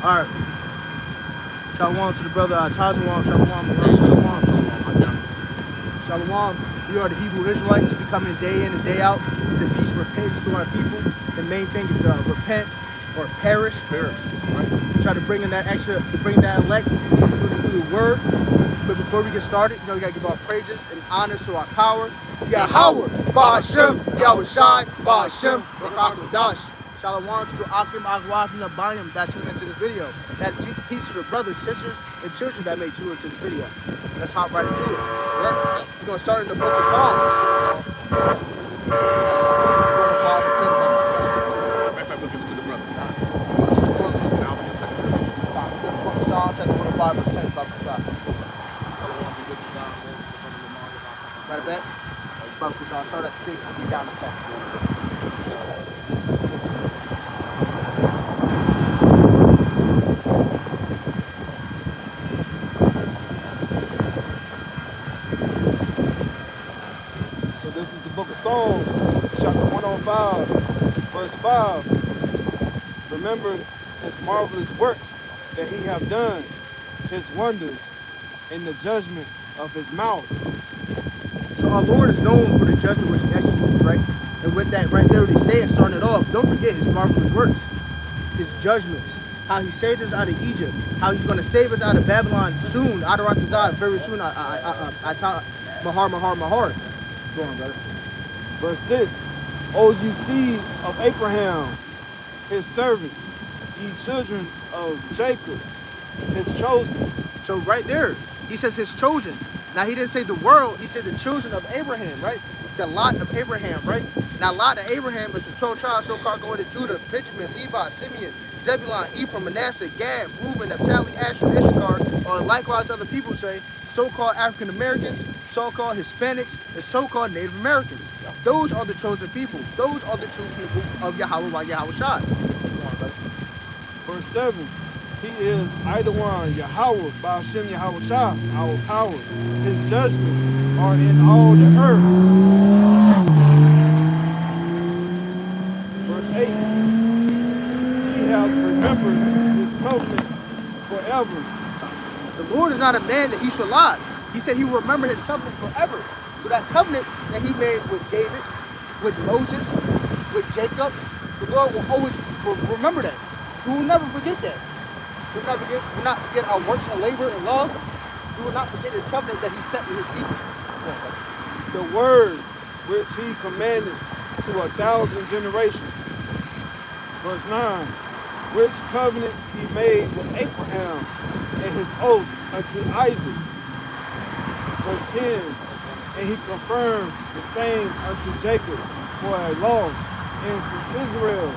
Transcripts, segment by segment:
All right. Shalom to the brother Tazawam. Shalom. Shalom. We are the Hebrew Israelites. We come in day in and day out to teach repentance to our people. The main thing is repent or perish. Right? We try to bring in that elect through the word. But before we get started, we gotta give our praises and honor to our power. Yahweh, Ba'ashem, Yahushai, Ba'ashem, Rakakadash. Shalom to the Akim Agwaf and Abayim that tuned into this video. That's peace to the brothers, sisters, and children that made tune into this video. Let's hop right into it. Right? We're gonna start in the book of Psalms. Psalms chapter 105 verse 10 about the shot. Right back. I'll start at 6 and be down to 10. So this is the book of Psalms, chapter 105, verse 5. Remember his marvelous works that he have done, his wonders, in the judgment of his mouth. So our Lord is known for the judgment which he executes, right? And with that right there, what he said, starting it off, don't forget his marvelous works, his judgments, how he saved us out of Egypt, how he's going to save us out of Babylon soon, out of Aratazah, very soon, Mahar. Go on, brother. Verse 6, O ye seed of Abraham, his servant, ye children of Jacob, his chosen. So right there, he says his chosen. Now he didn't say the world, he said the children of Abraham, right? The lot of Abraham, right? Now lot of Abraham is the 12 tribes so-called going to Judah, Benjamin, Levi, Simeon, Zebulun, Ephraim, Manasseh, Gad, Reuben, Naphtali, Asher, Issachar, or likewise other people say, so-called African Americans, so-called Hispanics, and so-called Native Americans. Those are the chosen people. Those are the true people of Yahweh by Yahushai. Verse 7. He is Idawan, Yahweh, Ba'ashem Yahushai, our power. His judgments are in all the earth. Verse 8. He has remembered his covenant forever. The Lord is not a man that he should lie. He said he will remember his covenant forever. So that covenant that he made with David, with Moses, with Jacob, the Lord will always remember that. We will never forget that. We will not forget our works and labor and love. We will not forget his covenant that he set with his people. The word which he commanded to 1,000 generations. Verse 9. Which covenant he made with Abraham and his oath unto Isaac. Verse 10. And he confirmed the same unto Jacob for a law, and to Israel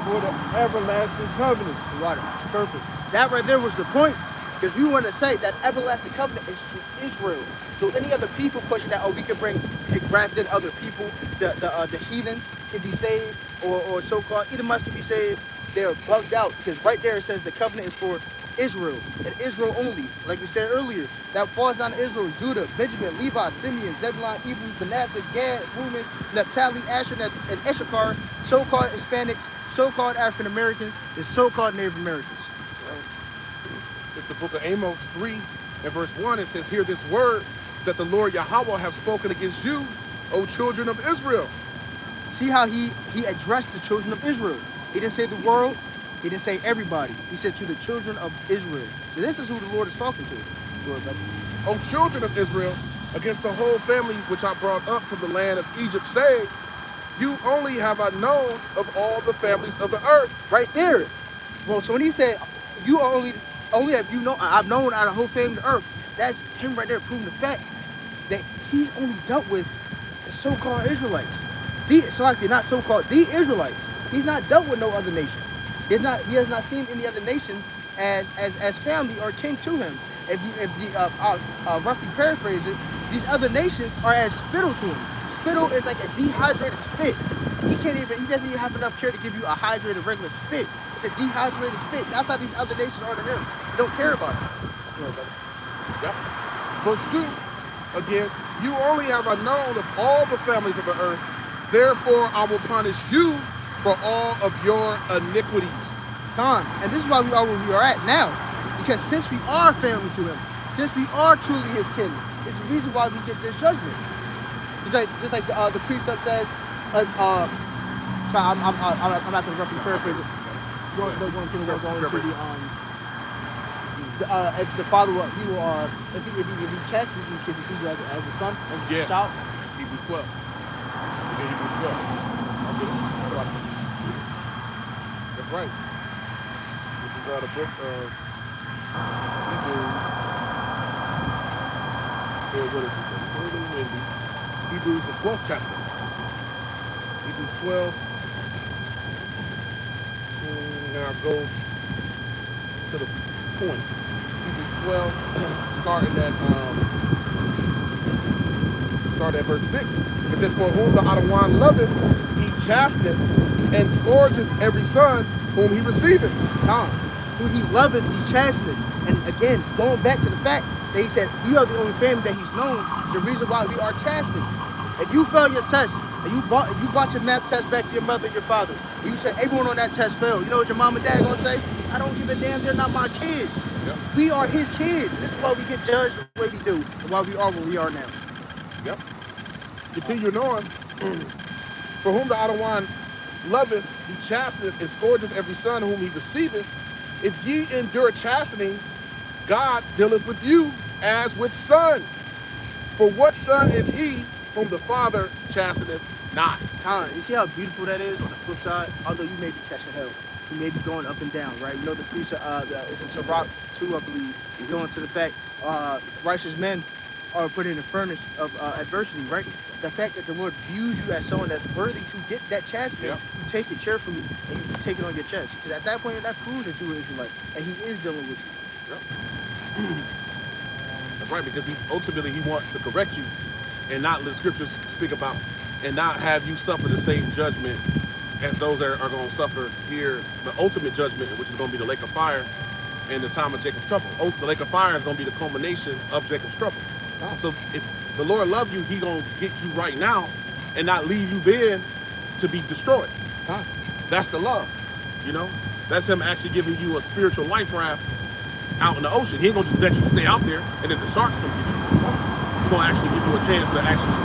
for the everlasting covenant. Right, it's perfect. That right there was the point, because we want to say that everlasting covenant is to Israel. So any other people pushing that, oh, we can graft in other people, the heathens can be saved, or so-called Edomites can be saved, they're bugged out, because right there it says the covenant is for Israel, and Israel only. Like we said earlier, that falls down to Israel, Judah, Benjamin, Levi, Simeon, Zebulun, Ephraim, Manasseh, Gad, Reuben, Naphtali, Asher, and Issachar, so-called Hispanics, so-called African Americans, and so-called Native Americans. It's the book of Amos 3 and verse 1. It says, hear this word that the Lord Yahweh have spoken against you, O children of Israel. See how he addressed the children of Israel. He didn't say the world. He didn't say everybody. He said to the children of Israel. So this is who the Lord is talking to. O children of Israel, against the whole family which I brought up from the land of Egypt, saying, you only have I known of all the families of the earth. Right there. Well, so when he said, you only have you know, I've known out of the whole family of the earth, that's him right there proving the fact that he's only dealt with the so-called Israelites. Not so-called, the Israelites. He's not dealt with no other nation. He has not seen any other nation as family or kin to him. If roughly paraphrase it, these other nations are as spittle to him. Spittle is like a dehydrated spit. He doesn't even have enough care to give you a hydrated regular spit. It's a dehydrated spit. That's how these other nations are to him. They don't care about it. Yep. Verse 2, again, you only have I known of all the families of the earth, therefore I will punish you for all of your iniquities. Con. And this is why we are where we are at now. Because since we are family to him, since we are truly his kin, it's the reason why we get this judgment. Just like the precept says, sorry, I'm not going to roughly paraphrase it. Going into if the father will, he will, if he chastises these kids, he will as a son, as a child. Hebrews 12. Hebrews 12. Okay. That's right. This is the book of Hebrews. What is it? Hebrews, the 12th chapter. Hebrews 12. Now go to the point. Hebrews 12, start at verse 6. It says, "For whom the Adonai loveth, he chasteneth, and scourges every son whom he receiveth." Who he loveth, he chasteneth. And again, going back to the fact that he said, we are the only family that he's known, is the reason why we are chastened. If you fail your test, and you brought your math test back to your mother and your father, and you said everyone on that test failed, you know what your mom and dad gonna say? I don't give a damn, they're not my kids. Yep. We are his kids. This is why we get judged the way we do, and why we are where we are now. Yep. Continuing on, "For whom the Adonai loveth, he chasteneth, and scourges every son whom he receiveth. If ye endure chastening, God dealeth with you as with sons. For what son is he whom the Father chasteneth not?" You see how beautiful that is on the flip side? Although you may be catching hell, you may be going up and down, right? You know the precept, it's in Sirach 2, I believe, going to the fact righteous men are put in a furnace of adversity, right? The fact that the Lord views you as someone that's worthy to get that chastisement, you take it cheerfully and you take it on your chest. Because at that point, that proves that you were Israelite, and he is dealing with you. Yep. That's right, because he wants to correct you and not let the scriptures speak about and not have you suffer the same judgment as those that are going to suffer here, the ultimate judgment, which is going to be the lake of fire in the time of Jacob's trouble. The lake of fire is going to be the culmination of Jacob's trouble. So if the Lord loves you, he going to get you right now and not leave you then to be destroyed. That's the love, you know? That's him actually giving you a spiritual life raft out in the ocean. He ain't going to just let you stay out there and then the sharks going to get you. He's going to actually give you a chance to actually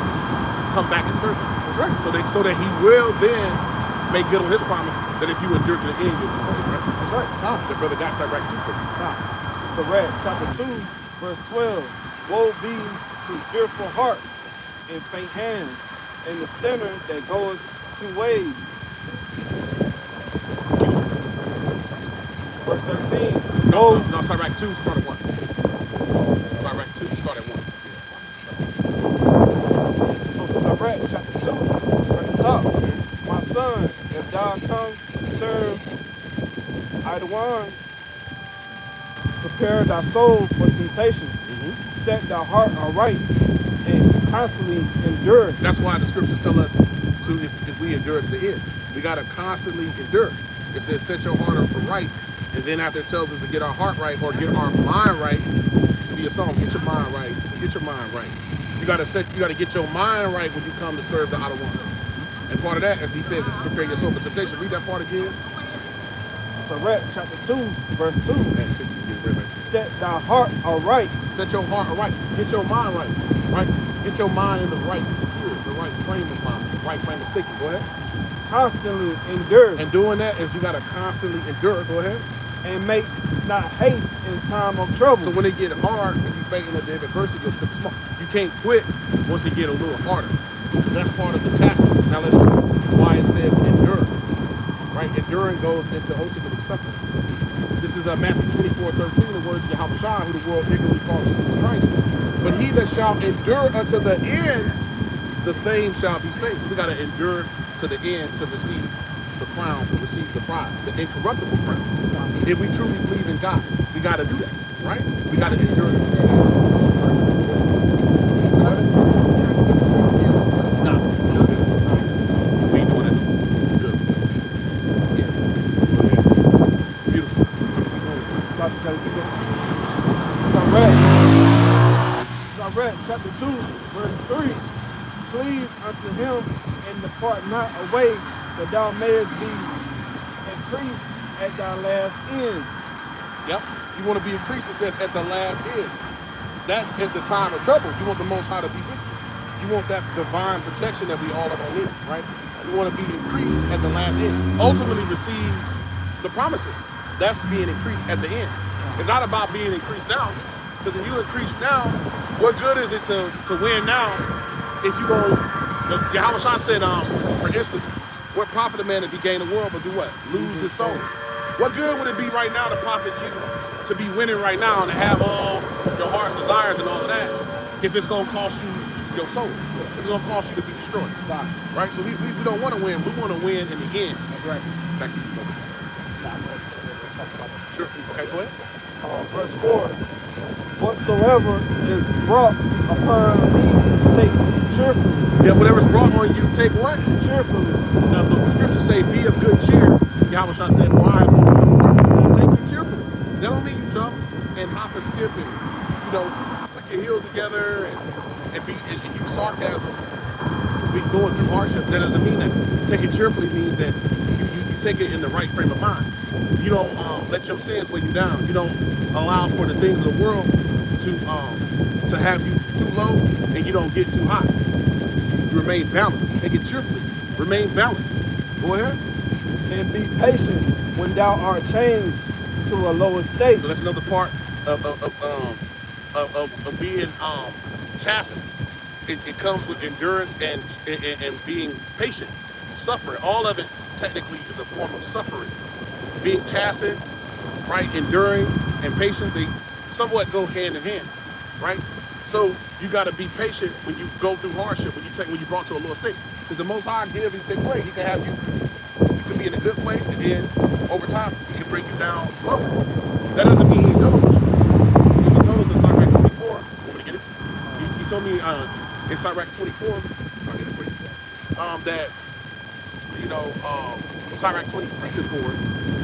come back and serve him. That's right. So that he will then make good on his promise that if you endure to the end, you'll be saved, right? That's right. The brother got Sirach 2 for you. Sirach chapter 2, verse 12. "Woe be to fearful hearts and faint hands, and the sinner that goeth two ways." Verse 13. No, Sirach 2, start at 1. Sirach 2, start at 1. Sirach chapter 2, from the top. "My son, if thou come to serve Adonai, prepare thy soul for temptation. Set thy heart aright and constantly endure." That's why the scriptures tell us to, if we endure to the end, we got to constantly endure. It says, set your heart right. And then after it tells us to get our heart right or get our mind right, to be a song, get your mind right, get your mind right. You got to get your mind right when you come to serve the Adonai. And part of that, as he says, is prepare your soul for temptation. Read that part again. Sirach chapter 2, verse 2. "Set thy heart aright." Set your heart right. Get your mind right. Right? Get your mind in the right spirit, the right frame of mind, the right frame of thinking. Go ahead. "Constantly endure." And doing that is you got to constantly endure. Go ahead. "And make not haste in time of trouble." So when it get hard, if you fainting at the adversity, you'll strip small. You can't quit once it get a little harder. That's part of the chastisement. Now let's see why it says endure. Right? Enduring goes into ultimately suffering. This is Matthew 24:13, the words of Yahushua, who the world ignorantly calls Jesus Christ. "But he that shall endure unto the end, the same shall be saved." So we got to endure to the end to receive the crown, to receive the prize, the incorruptible crown. If we truly believe in God, we got to do that, right? We got to endure to the end. No. We ain't doing it. Good. Yeah. Beautiful. Sirach chapter 2, verse 3. "Cleave unto him and depart not away, that thou mayest be increased at thy last end. Yep. You want to be increased, it says, at the last end. That's at the time of trouble. You want the Most High to be with you. You want that divine protection that we all are going to need, right? You want to be increased at the last end. Ultimately receive the promises. That's being increased at the end. It's not about being increased now. Because if you increase now, what good is it to win now if you go, Yahweh Shah said, for instance, what profit a man if he gain the world but do what? Lose his soul. What good would it be right now to profit you to be winning right now and to have all your heart's desires and all of that if it's going to cost you your soul? If it's going to cost you to be destroyed. Right? So we don't want to win. We want to win in the end. That's right. Back to you, brother. Sure. Okay, go ahead. Verse 4. Whatsoever is brought upon thee, take cheerfully. Yeah, whatever's brought on you, take what? Cheerfully. Now, the scriptures say, be of good cheer. Yahweh Shah said, for I am so take it cheerfully. That don't mean you jump and hop and skip and, put your heels together and use sarcasm. Be going through hardship. That doesn't mean that. Take it cheerfully means that you take it in the right frame of mind. You don't let your sins weigh you down. You don't allow for the things of the world to have you too low, and you don't get too high. You remain balanced. Take it cheerfully. Remain balanced. Go ahead. And be patient when thou art changed to a lower state. So that's another part of being chastened. It comes with endurance and being patient. Suffering. All of it technically is a form of suffering. Being chastened, right? Enduring and patience, they somewhat go hand in hand, right? So you got to be patient when you go through hardship, when you're brought to a lower state. Because the Most High give and take away. He can have you can be in a good place, and then over time, he can bring you down low. That doesn't mean he's done with you. Because he told us in Sirach 24, want me to get it? He told me in Sirach 24, I'll get it for you, that, Sirach 26 and 4,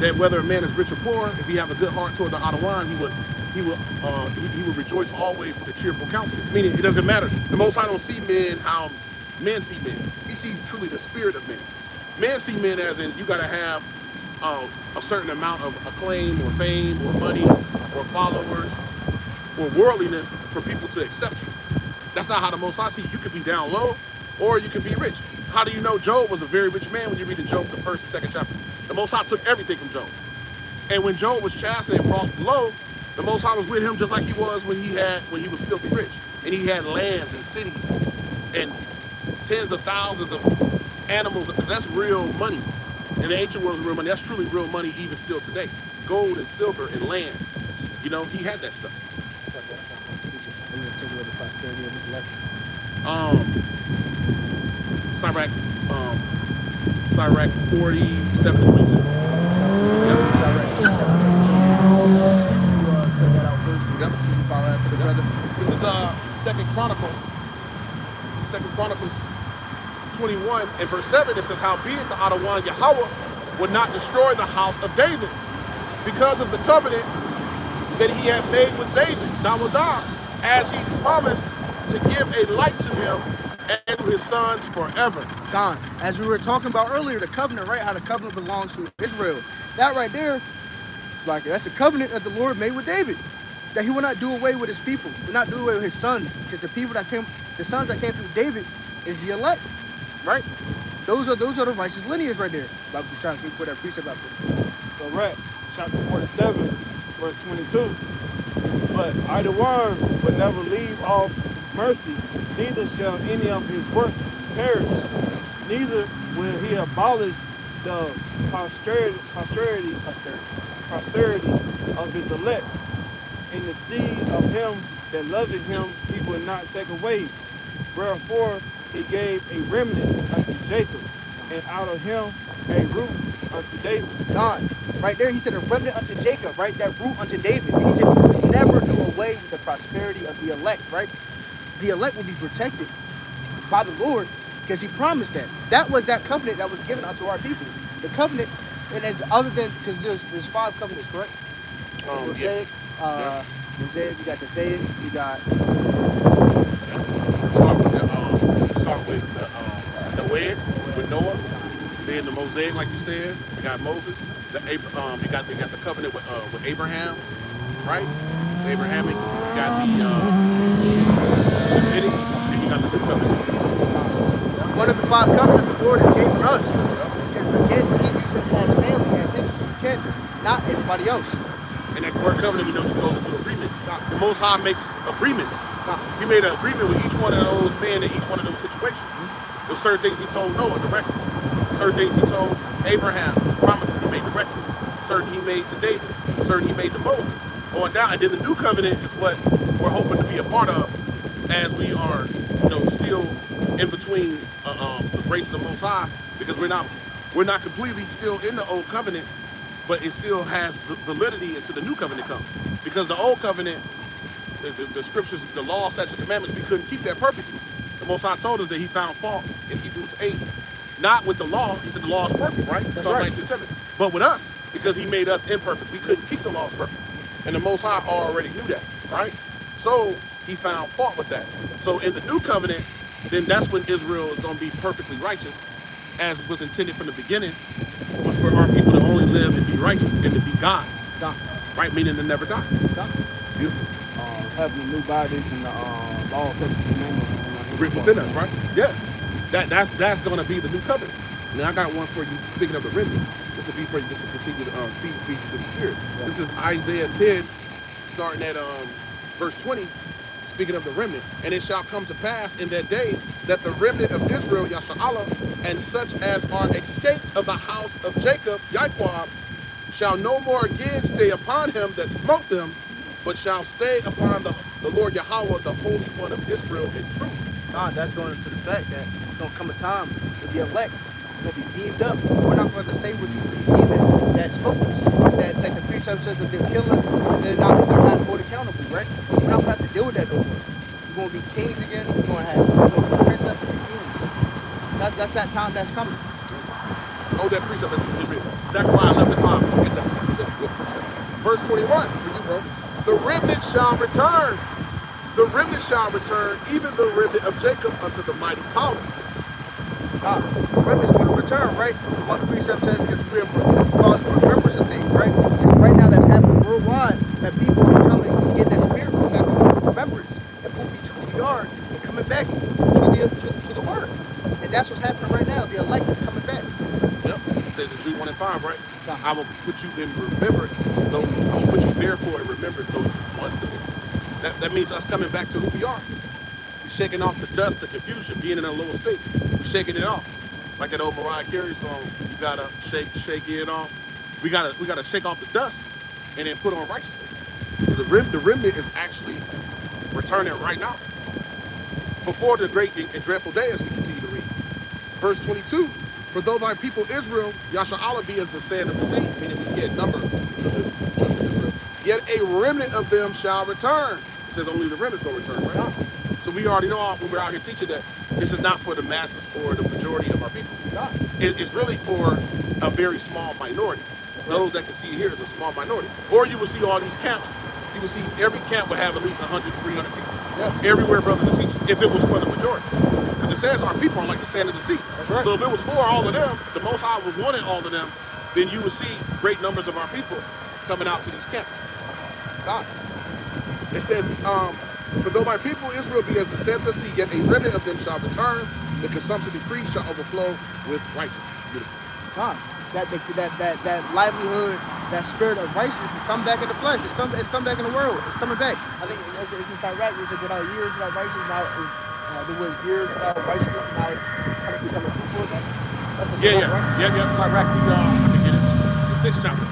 that whether a man is rich or poor, if he have a good heart toward the Adawan, he will rejoice always with a cheerful countenance. Meaning, it doesn't matter. The Most High don't see men how men see men. He sees truly the spirit of men. Men see men as in you got to have a certain amount of acclaim or fame or money or followers or worldliness for people to accept you. That's not how the Most High sees you. You could be down low or you could be rich. How do you know Job was a very rich man when you read in Job, the 1st and 2nd chapter? The Most High took everything from Job. And when Job was chastened and brought low, the Most High was with him just like he was when he was filthy rich. And he had lands and cities and tens of thousands of animals. That's real money. In the ancient world, real money. That's truly real money even still today. Gold and silver and land. He had that stuff. Sirach 47 to 22. Yep. This is Second Chronicles. This is Second Chronicles 21 and verse 7. It says, howbeit the Adawan Yahweh would not destroy the house of David because of the covenant that he had made with David, Dawadah, as he promised to give a light to him and to his sons forever. Gone. As we were talking about earlier, the covenant, right? How the covenant belongs to Israel. That right there, that's the covenant that the Lord made with David. That he will not do away with his people. He will not do away with his sons. Because the sons that came through David is the elect. Right? Those are the righteous lineage right there. Like we're trying to put that precept out for. So chapter 47, verse 22. But Adawan will never leave off mercy, neither shall any of his works perish, neither will he abolish the posterity of his elect. In the seed of him that loveth him, he will not take away. Wherefore he gave a remnant unto Jacob, and out of him a root unto David. God, right there, he said a remnant unto Jacob, right? That root unto David. And he said he will never do away with the prosperity of the elect, right? The elect will be protected by the Lord because he promised that. That was that covenant that was given unto our people. The covenant, and it's other than, because there's 5 covenants, correct? Mosaic, Mosaic, you got the Davidic, you got... Start with the Noah, with Noah. Then the Mosaic, like you said. You got Moses. You got the covenant with Abraham, right? Abrahamic. You got the Davidic, and you got the new covenant. One of the 5 covenants the Lord has given us. Because again, he uses as family, as his kin, not anybody else. And that word covenant, we know, just goes into agreement. The Most High makes agreements. He made an agreement with each one of those men in each one of those situations. There's certain things he told Noah directly. Certain things he told Abraham, promises he made directly. Certain he made to David. Certain he made to Moses. On down, and then the new covenant is what we're hoping to be a part of, as we are, still in between the grace of the Most High, because we're not completely still in the old covenant, but it still has validity until the new covenant comes. Because the old covenant, the scriptures, the law, statutes, commandments, we couldn't keep that perfectly. The Most High told us that he found fault in Hebrews 8, not with the law. He said the law is perfect, right? Psalm 19:7. But with us, because he made us imperfect, we couldn't keep the laws perfect. And the Most High already knew that, right? So he found fault with that. So in the new covenant, then that's when Israel is going to be perfectly righteous, as was intended from the beginning, was for our people to only live and be righteous and to be gods, right? Meaning to never die. Beautiful. Having the new bodies and the law, statutes, commandments written within us, right? Yeah. That's going to be the new covenant. Now I got one for you. Speaking of the remnant, this will be for you just to continue to feed you to the Spirit. Yeah. This is Isaiah 10, starting at verse 20. Speaking of the remnant, and it shall come to pass in that day that the remnant of Israel, Yasha'Allah, and such as are escaped of the house of Jacob, Yahweh, shall no more again stay upon him that smote them, but shall stay upon the Lord Yahweh, the Holy One of Israel, in truth. That's going into the fact that there's going to come a time that the elect will be beamed up. We're not going to stay with these heathen that spoke us. That's like the precept says that they'll kill us, and they're not held accountable, right? We're not going to have to deal with that no more. We're going to be kings again. We're going to have princesses and kings. That's that time that's coming. Oh, that precept is real. Zechariah 11:5. Get that. That's a good precept. Verse 21 for you, bro. The remnant shall return. The remnant shall return, even the remnant of Jacob, unto the mighty power. The remnant's going to return, right? What the precept says is we're cause remembrance of things, right? And right now that's happening worldwide, that people are coming and getting that spirit back on remembrance and who we truly are and coming back to the word. And that's what's happening right now. The elect is coming back. Yep. It says in Jude 1:5, right? I will put you in remembrance, though I will put you therefore in remembrance those once to me. That means us coming back to who we are. We're shaking off the dust, the confusion, being in a lower state. We're shaking it off. Like that old Mariah Carey song, you gotta shake it off. We gotta shake off the dust and then put on righteousness. So the remnant is actually returning right now. Before the great and dreadful day, as we continue to read. Verse 22, for though thy people Israel, Yasha'Allah be as the sand of the sea, meaning we can't number to the children of Israel, yet a remnant of them shall return. It says only the remnant's going to return, right? So we already know when we're out here teaching that this is not for the masses or the majority of our people. It's really for a very small minority. Those that can see here is a small minority. Or you will see all these camps. You will see every camp would have at least 100, 300 people. Yeah. Everywhere brothers are teaching, if it was for the majority. Because it says our people are like the sand of the sea. Right. So if it was for all of them, the Most High would wanted all of them, then you would see great numbers of our people coming out to these camps. God. It says, for though my people Israel be as the sand of the sea, yet a remnant of them shall return, the consumption decree shall overflow with righteousness. Beautiful. God. That livelihood, that spirit of righteousness has come back in the flesh. It's come back in the world. It's coming back. I think it's in Iraq. We said without years without righteousness, now there was years without righteousness, now it's becoming fruitful again. Yeah. It's Iraq. We get it. The 6th chapter.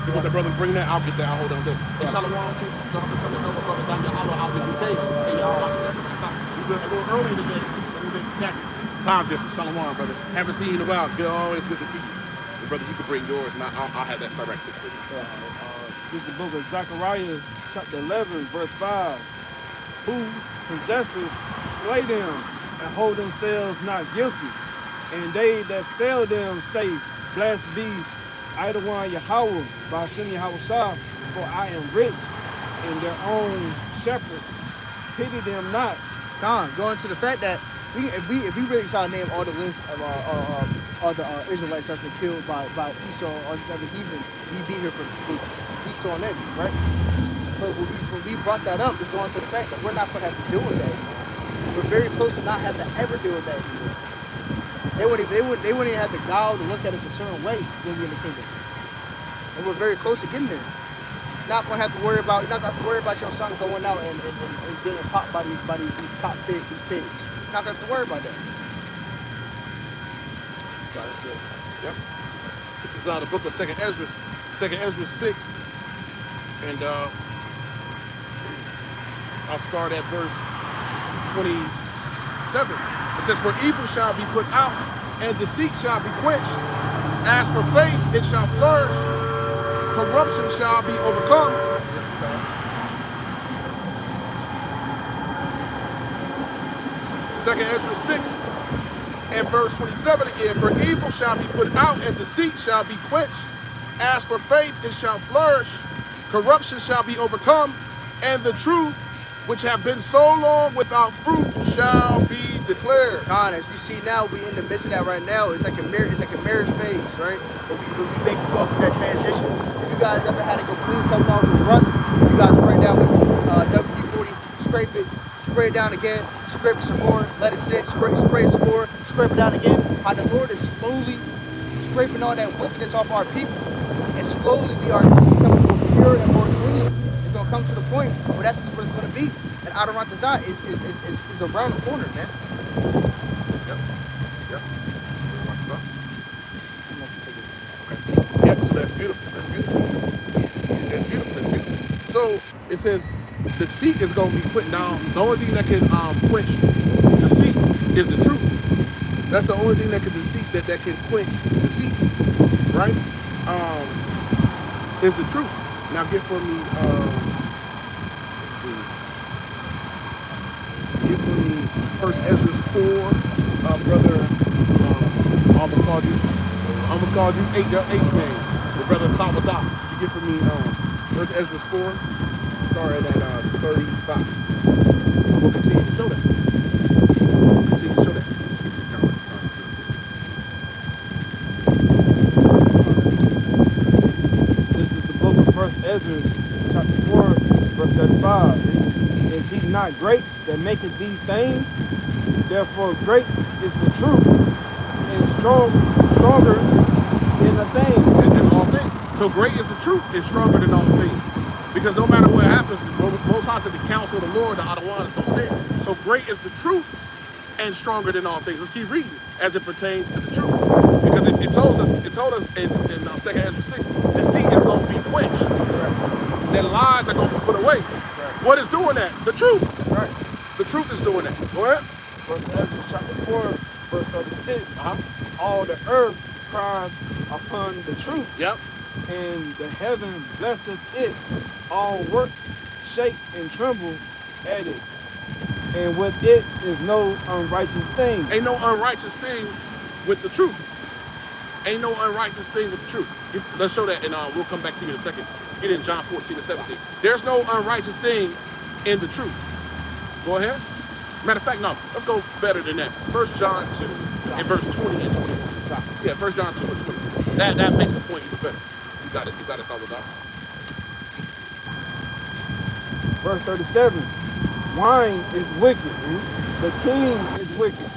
You want the brother to bring that? I'll get that. I'll hold on to it. Hey, Shalom, too. I'll get you paid. Hey, y'all, we've been a little early today, so we've been catching. Time difference. Shalom, brother. Haven't seen you in a while. Always good to see you. Brother, you can bring yours, and I'll have that Sirach 6 for you. This is the book of Zechariah, chapter 11, verse 5. Who possessors slay them and hold themselves not guilty, and they that sell them say, blessed be Idawon Yahweh, Ba'ashem Yahweh, for I am rich, and their own shepherds pity them not. Going to the fact that if we really try to name all the lists of all the Israelites have been killed by Esau or the other heathen. He beat her for weeks on end, right? But when we brought that up, it's going to the fact that we're not going to have to deal with that. We're very close to not have to ever deal with that anymore. They wouldn't even have the gall to look at us a certain way when we're in the kingdom. And we're very close to getting there. You're not going to have to worry about your son going out and getting popped by these top pigs, these pigs. You're not going to have to worry about that. That's good. Yep. This is the book of 2nd Ezra 6, and I'll start at verse 27. It says, "For evil shall be put out, and deceit shall be quenched. As for faith, it shall flourish. Corruption shall be overcome." 2nd Ezra 6 and verse 27 again. "For evil shall be put out, and deceit shall be quenched. As for faith, it shall flourish. Corruption shall be overcome, and the truth, which have been so long without fruit, shall be declared." God, as you see now, we in the midst of that right now. It's like a marriage phase, right? But we make you go through that transition. If you guys ever had to go clean something off with rust, you guys spray it down with WD-40, scrape it down again, scrape it some more, let it sit, spray it some more, scrape it down again. How the Lord is slowly scraping all that wickedness off our people, and slowly we are becoming more pure and more clean. It's gonna come to the point where that's just what it's gonna be. And Adorantaza is around the corner, man. Yep. Okay. Yep, so that's beautiful. That's beautiful. That's beautiful. So it says deceit is going to be put down. The only thing that can quench deceit is the truth. That's the only thing that can that can quench deceit, right? Is the truth. Now get for me, let's see. Get for me 1st Ezra 4, brother, almost called you H name, the brother Thabada. You get for me 1st Ezra 4, starting at 35. We'll continue to show that. Let's get the camera time too. This is the book of 1st Ezra, chapter 4, verse 35. Is he not great that maketh these things? Therefore great is the truth, and stronger than the thing. And all things. So great is the truth, and stronger than all things. Because no matter what happens, Most High said the counsel of the Lord, the Adawan, is going to stand. So great is the truth, and stronger than all things. Let's keep reading as it pertains to the truth. Because it told us in 2nd Ezra 6, deceit is going to be quenched. Right. That lies are going to be put away. Right. What is doing that? The truth. Right. The truth is doing that. Go ahead. 1st Ezra chapter 4, verse 36. All the earth cries upon the truth. Yep. And the heaven blesseth it. All works shake and tremble at it. And with it is no unrighteous thing. Ain't no unrighteous thing with the truth. Ain't no unrighteous thing with the truth. Let's show that, and we'll come back to you in a second. Get in John 14 and 17. There's no unrighteous thing in the truth. Go ahead. Matter of fact, no. Let's go better than that. 1 John 2 and verse 20 and 21. Yeah, 1 John 2 and 20. That makes the point even better. You got it thought about. Verse 37. Wine is wicked. The king is wicked.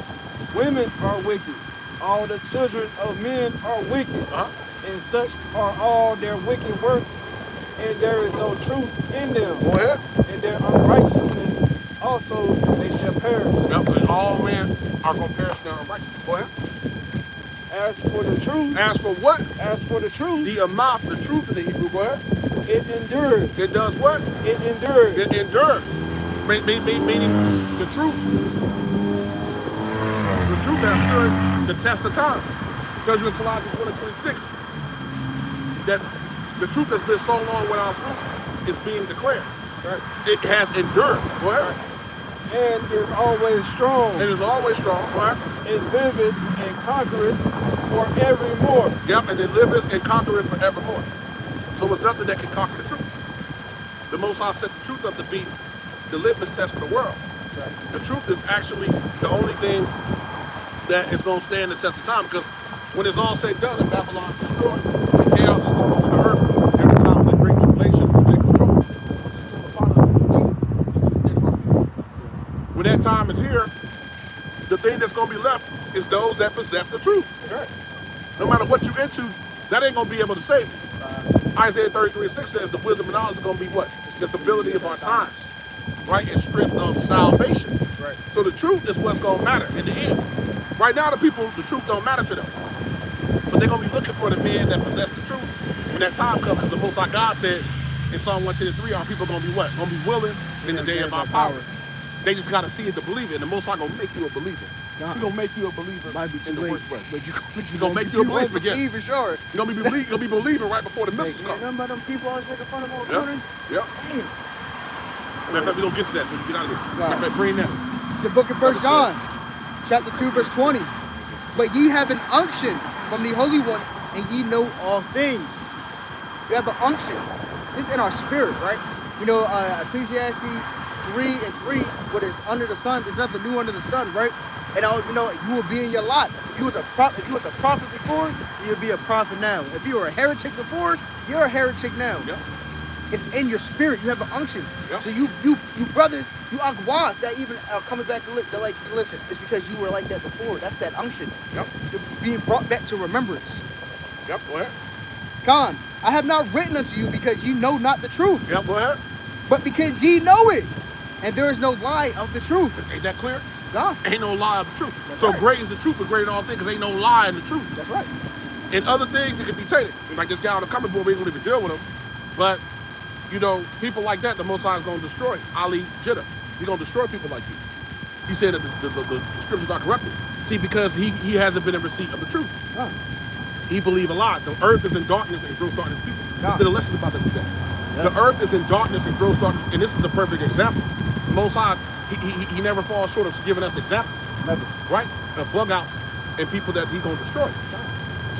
Women are wicked. All the children of men are wicked. And such are all their wicked works. And there is no truth in them. Go ahead. And their unrighteousness also they shall perish. Yep, and all men are going to perish in their unrighteousness. Go ahead. As for the truth. As for what? As for the truth. The amount, the truth of the Hebrew. Go ahead. It endures. It does what? It endures. It endures. Meaning the truth. The truth has stood the test of time. It tells you in Colossians 1:26 that the truth has been so long without fruit is being declared. Right? It has endured. Go ahead. And is always strong. It is always strong. Go ahead. It liveth and conquereth forevermore. Yep, and it liveth and conquereth forevermore. So there's nothing that can conquer the truth. The Most High set the truth up to be the litmus test for the world. Right. The truth is actually the only thing that is going to stand the test of time, because when it's all said and done and Babylon destroyed, chaos is going on the earth every time the great tribulation will take control. When that time is here, the thing that's going to be left is those that possess the truth. Right. No matter what you're into, that ain't going to be able to save you. Isaiah 33:6 says the wisdom and knowledge is going to be what? The stability of our times, right? And strength of salvation. Right. So the truth is what's going to matter in the end. Right now, the people, the truth don't matter to them. But they're going to be looking for the men that possess the truth when that time comes. Because the Most High God said in Psalm 110:3, our people going to be what? Going to be willing in the day of our power. They just got to see it to believe it. And the Most High going to make you a believer. He's going to make you a believer in the worst way. But He's going to make you a believer again. Believe for sure. You're going to be believing right before the missiles come. None of them people always making fun of all children. Yep. Damn. Matter of fact, we're going to get to that when we get out of here. Right. Matter of fact, bring that. The book of 1 John, chapter 2, verse 20. But ye have an unction from the Holy One, and ye know all things. You have an unction. It's in our spirit, right? You know, Ecclesiastes 3:3, what is under the sun, there's nothing new under the sun, right? And you know, you will be in your lot. If you was a prophet before, you'll be a prophet now. If you were a heretic before, you're a heretic now. Yep. It's in your spirit. You have an unction. Yep. So you brothers, you agwa that even coming back to listen. It's because you were like that before. That's that unction. Yep. You're being brought back to remembrance. Yep, go ahead. Khan, I have not written unto you because ye know not the truth, Yep, go ahead. but because ye know it, and there is no lie of the truth. Ain't that clear? God. Ain't no lie of the truth. That's So right. great is the truth, but great in all things, because ain't no lie in the truth. That's right. In other things, it can be tainted. Like this guy on the comment board, we ain't gonna even deal with him. But, you know, people like that, the Most High is gonna destroy. Ali Jitta, he's gonna destroy people like you. He said that the scriptures are corrupted. See, because he hasn't been in receipt of the truth. God. He believed a lot. The earth is in darkness and gross darkness people. Yeah. Did a lesson about that today. Yeah. The earth is in darkness and gross darkness, and this is a perfect example. The Most High, he never falls short of giving us examples, Never. right? Of bug outs and people that he's gonna destroy.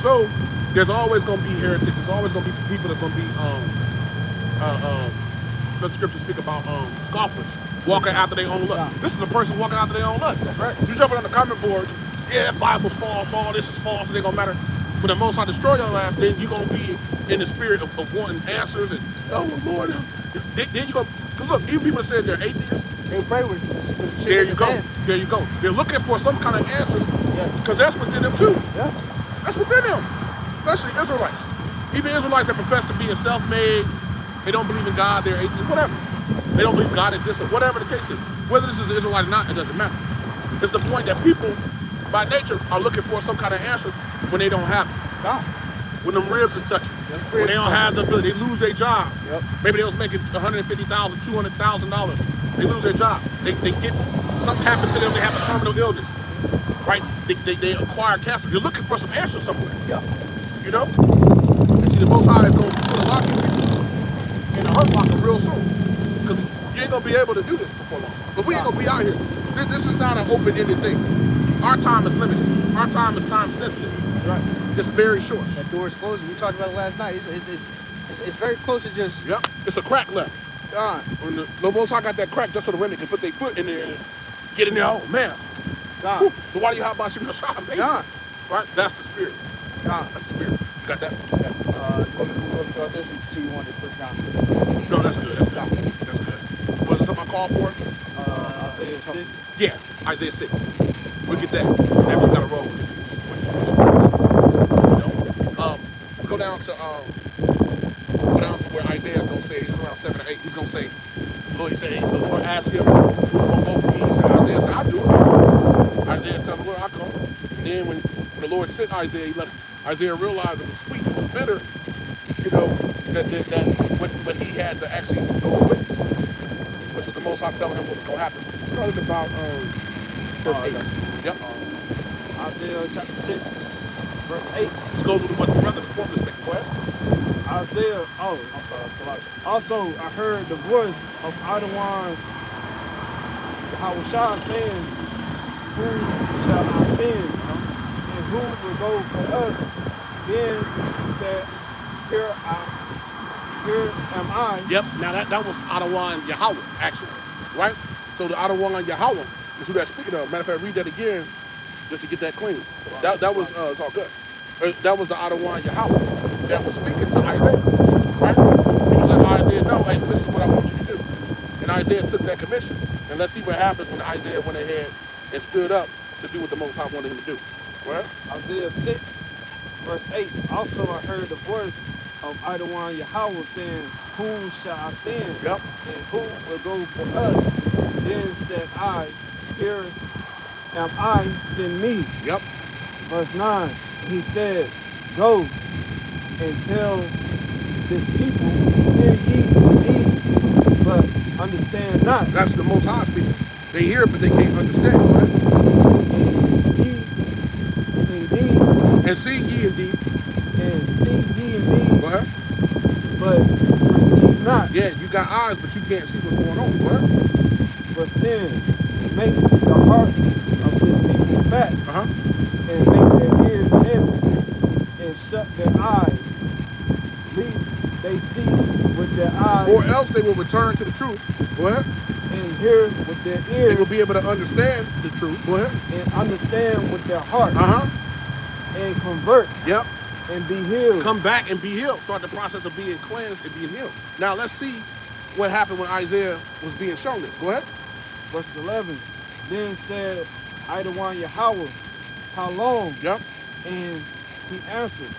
So there's always gonna be heretics. There's always gonna be people that's gonna be let the scripture speak about scoffers walking after their own lust. Yeah. This is a person walking after their own lust. That's right. You jumping on the comment board, yeah, that Bible's false, all this is false, it ain't gonna matter. When the Most High destroy your life, then you're gonna be in the spirit of wanting answers and oh Lord. Then you go, because look, even people that say they're atheists, They pray with there you go. There you go. They're looking for some kind of answers because that's within them too. Yeah. That's within them, especially Israelites. Even Israelites that profess to be self-made, they don't believe in God, they're atheists, whatever. They don't believe God exists, or whatever the case is. Whether this is an Israelite or not, it doesn't matter. It's the point that people, by nature, are looking for some kind of answers when they don't have it. God. When them ribs is touching. When they don't have the ability, they lose their job. Yep. Maybe they was making $150,000, $200,000. They lose their job. They get, something happens to them, they have a terminal illness. Right? They acquire cancer. They're looking for some answers somewhere. Yeah. You know? And see, the Most High is going to put a lot of people in the hurt locker real soon. Because you ain't going to be able to do this before long. But we ain't going to be out here. This is not an open-ended thing. Our time is limited. Our time is time sensitive. Right. It's very short. That door is closing. We talked about it last night. It's very close to just Yep. It's a crack left. gone. When the Most High got that crack just so the women can put their foot in there and get in there. Oh, man. Gone. Whew. So why do you have about you shot, man? Gone. Right? That's the spirit. Gone. That's the spirit. You got that? Yeah. You want me to move up to this and see you wanted to put down? No, that's good. That's good. That's good. Was it something I called for? Isaiah 6. Yeah, Isaiah 6. We'll get that. Now we got to roll with it. Go down to where Isaiah's gonna say, it's around 7 or 8. He's gonna say, Lord, he said, the Lord asked him, who's gonna go for me? He said, Isaiah said, I do it. Isaiah's telling the Lord, I come. And then when the Lord sent Isaiah, he let Isaiah realize it was sweet, it was bitter, you know, that when he had to actually go a witness, which was the Most High telling him what was gonna happen. Started about verse 8. Yep. Isaiah chapter 6, verse 8. Let's go with what the brother before this make. Go ahead. Isaiah, I'm sorry, Salaki. Also, I heard the voice of Adawan Yahushua saying, who shall I send? And who will go for us? Then he said, here am I. Yep. Now that was Adawan Yahweh, actually, right? So the Adawan Yahweh is who that's speaking of. Matter of fact, read that again, just to get that clean. That was it's all good. That was the Adawan Yahweh that was speaking to Isaiah, right? He was letting Isaiah know, hey, this is what I want you to do. And Isaiah took that commission. And let's see what happens when Isaiah went ahead and stood up to do what the Most High wanted him to do. Well, Isaiah 6, verse 8. Also I heard the voice of Adawan Yahweh saying, whom shall I send? Yep. And who will go for us? Then said I, here am I, send me. Yep. Verse 9, he said, go and tell this people, hear ye indeed, but understand not. That's the Most High speaking. They hear it, but they can't understand, right? And ye indeed, And see ye indeed. and see ye indeed, Go ahead. but perceive not. Yeah, you got eyes, but you can't see what's going on. Go ahead. But sin, make the heart of this people fat, Uh-huh. and make their ears heavy, and shut their eyes, lest they see with their eyes, Or else they will return to the truth. Go ahead. and hear with their They will ears, be able to understand the truth. Go ahead. and understand with their heart, Uh-huh. and convert, Yep. and be healed. Come back and be healed. Start the process of being cleansed and being healed. Now let's see what happened when Isaiah was being shown this. Go ahead. Verse 11, then said Adawan Yahweh, how long? Yep. And he answered,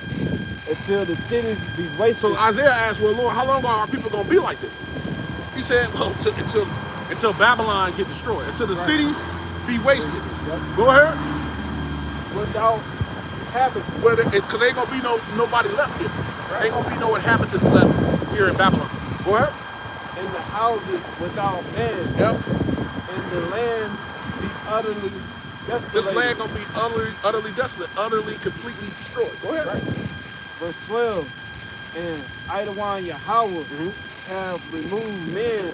until the cities be wasted. So Isaiah asked, well, Lord, how long are our people going to be like this? He said, well, until Babylon get destroyed, until the Right. cities be wasted. Yep. Go ahead. Without habits. Because there ain't going to be nobody left here. There ain't going to be no inhabitants left here in Babylon. Go ahead. In the houses without man, Yep. and the land be utterly desolated. This land going to be utterly desolate, utterly, completely destroyed. Go ahead. Right. Verse 12, and Adawan Yahweh Mhm. have removed men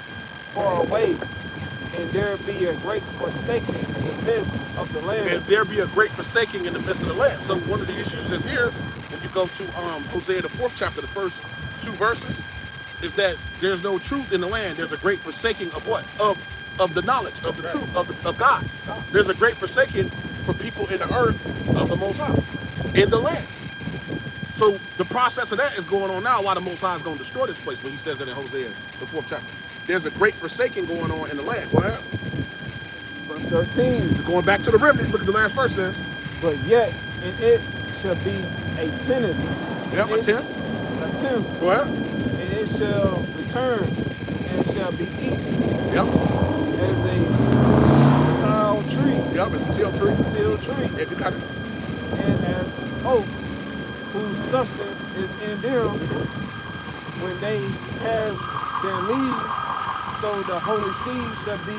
far away, and there be a great forsaking in the midst of the land. And there be a great forsaking in the midst of the land. So one of the issues is here, if you go to Hosea the 4th chapter, the first 2 verses, is that there's no truth in the land. There's a great forsaking of what? Of the knowledge, of the truth, of God. There's a great forsaking for people in the earth of the Most High, in the land. So the process of that is going on now while the Most High is going to destroy this place, when he says that in Hosea the 4th chapter. There's a great forsaking going on in the land. Go ahead. Verse 13, Going back to the remnant, look at the last verse then. but yet in it shall be a tenant. Yep, a tenth. A tenth, Go ahead. and it shall return, and shall be eaten Yep. as a tile tree, Yep, it's a teal tree. seal tree, Yeah, you got it. and as oak, whose substance is in them when they cast their leaves, so the holy seed shall be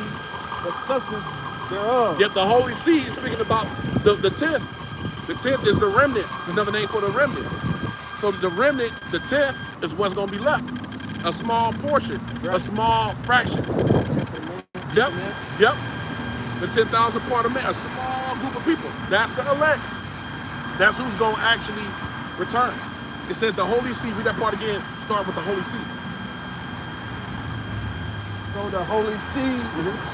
the substance thereof. Yet the holy seed is speaking about the tenth. The tenth is the remnant. It's another name for the remnant. So the remnant, the tenth, is what's going to be left. A small portion, a small fraction. Yep, yep. The 10,000 part of men, a small group of people. That's the elect. That's who's going to actually return. It said the holy seed. Read that part again. Start with the holy seed. So the holy seed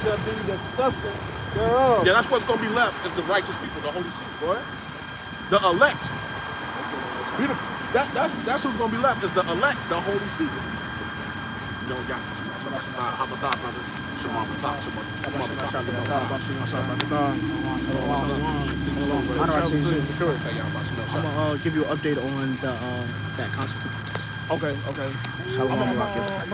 shall be the substance thereof. Yeah, that's what's going to be left, is the righteous people, the holy seed, boy. The elect. Beautiful. That's who's going to be left, is the elect, the holy seed. You know, got Habatah, brother. Shema Batah, Shema I'm gonna give you an update on the that constitution. Okay. Shalom, Rocky.